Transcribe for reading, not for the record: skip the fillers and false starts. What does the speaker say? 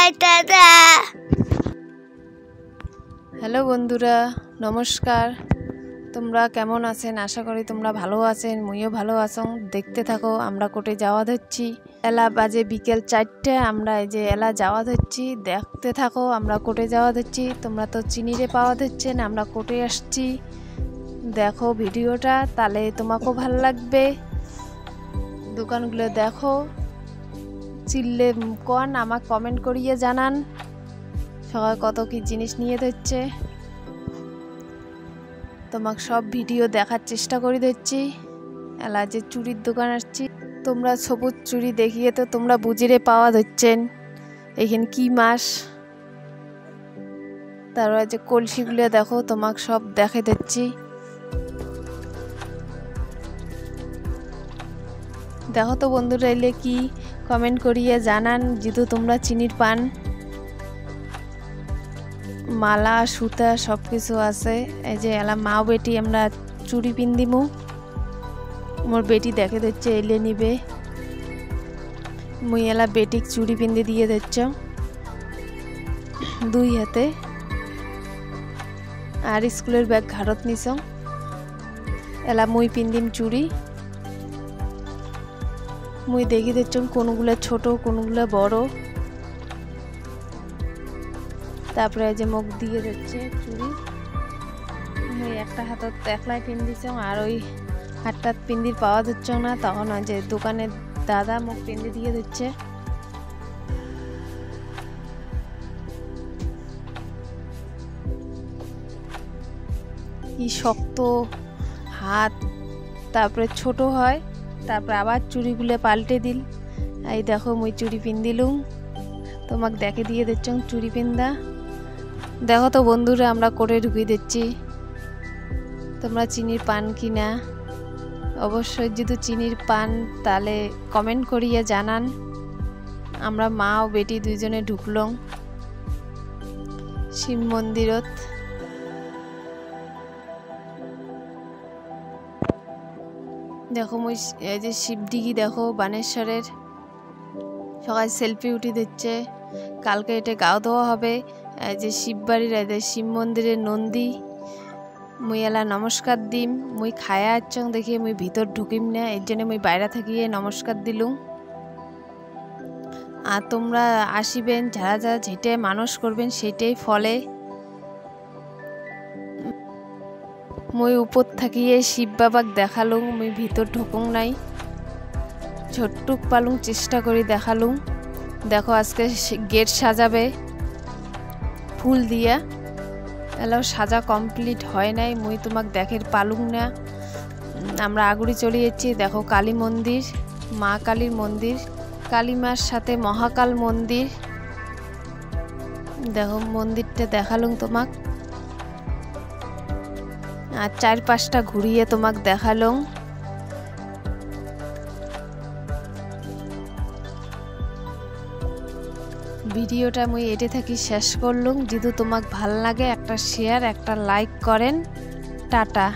By tata. Hello বন্ধুরা, নমস্কার। তোমরা কেমন আছেন? আশা করি তোমরা ভালো আছেন, মুইও ভালো আছো। দেখতে থাকো আমরা কোটে যাওয়া ধরছি। এলা বাজে বিকেল 4টে, আমরা এই যে এলা যাওয়া ধরছি। দেখতে থাকো আমরা কোটে যাওয়া ধরছি। তোমরা তো চিনিরে পাওয়া ধরছেন, আমরা কোটে আসছি। দেখো ভিডিওটা, তাহলে তোমাকেও ভালো লাগবে। দোকানগুলো দেখো, চিল্লে কন আমাকে কমেন্ট করিয়ে জানান সবাই কত কি জিনিস নিয়ে ধরছে। তোমাকে সব ভিডিও দেখার চেষ্টা করে দিচ্ছি। এলা যে চুড়ির দোকান আসছি, তোমরা সবুজ চুড়ি দেখিয়ে তো তোমরা বুঝিরে পাওয়া ধরছেন এখানে কি মাস। তারপরে যে কলসিগুলো দেখো, তোমাকে সব দেখে দিচ্ছি। দেখো তো বন্ধুরা, এলে কি কমেন্ট করিয়ে জানান যেহেতু তোমরা চিনির পান। মালা সুতা সব কিছু আছে। এই যে এলা মা বেটি আমরা চুড়ি পিন্দিমু। মোর বেটি দেখে দিচ্ছে এলে নিবে। মুই এলা বেটিক চুড়ি পিন্দি দিয়ে দিচ্ছ দুই হাতে। আর স্কুলের ব্যাগ ঘাড়ত নিছ। এলা মুই পিন্দিম চুড়ি। মুই দেখি দিচ্ছ কোনগুলো ছোট কোনগুলো বড়। তারপরে যে মুখ দিয়ে দিচ্ছে চুড়ি। মুই একটা হাতত একলাই পিন্দিছ, আর ওই হাতটাত পিন্দির পাওয়া দিচ্ছ না। তখন ওই যে দোকানের দাদা মুখ পিন্দি দিয়ে দিচ্ছে। কি শক্ত হাত, তারপরে ছোট হয়, তারপরে আবার চুড়িগুলো পাল্টে দিল। এই দেখো মুই চুড়ি পিন্দিলুম, তোমাকে দেখে দিয়ে দিচ্ছ চুড়ি পিন্দা। দেখো তো বন্ধুরা, আমরা করে ঢুকিয়ে দিচ্ছি। তোমরা চিনির পান কিনা? অবশ্যই যদি চিনির পান তাহলে কমেন্ট করিয়ে জানান। আমরা মা ও বেটি দুইজনে ঢুকলাম শিব মন্দিরত। দেখো মুই এই যে শিবডিগি দেখো বানেশ্বরের, সবাই সেলফি উঠে দিচ্ছে। কালকে এটা গাও দেওয়া হবে। এই যে শিববাড়ির এই যে শিব মন্দিরের নন্দী। মুই এলা নমস্কার দিম। মুই খায়া আচ্ছং দেখি মুই ভিতর ঢুকিম না, এর জন্য মুই বাইরে থাকিয়ে নমস্কার দিলুম। আর তোমরা আসিবেন, যারা যারা যেটাই মানুষ করবেন সেটাই ফলে। মুই উপর থাকিয়ে শিব বাবাক দেখালুম, মুই ভিতর ঢুকুং নাই। ছোট্টুক পালুং চেষ্টা করি দেখালুম। দেখো আজকে গেট সাজাবে ফুল দিয়া। এলাও সাজা কমপ্লিট হয় নাই, মুই তোমাক দেখের পালুং না। আমরা আগুড়ি চলে যাচ্ছি। দেখো কালী মন্দির, মা কালীর মন্দির, কালী মার সাথে মহাকাল মন্দির। দেখো মন্দিরটা দেখালুম তোমাক, আর 4-5টা ঘুরিয়ে তোমাক দেখালুম। ভিডিওটা মুই এটে থাকি শেষ করলুম। যদি তোমাক ভাল লাগে একটা শেয়ার একটা লাইক করেন। টাটা।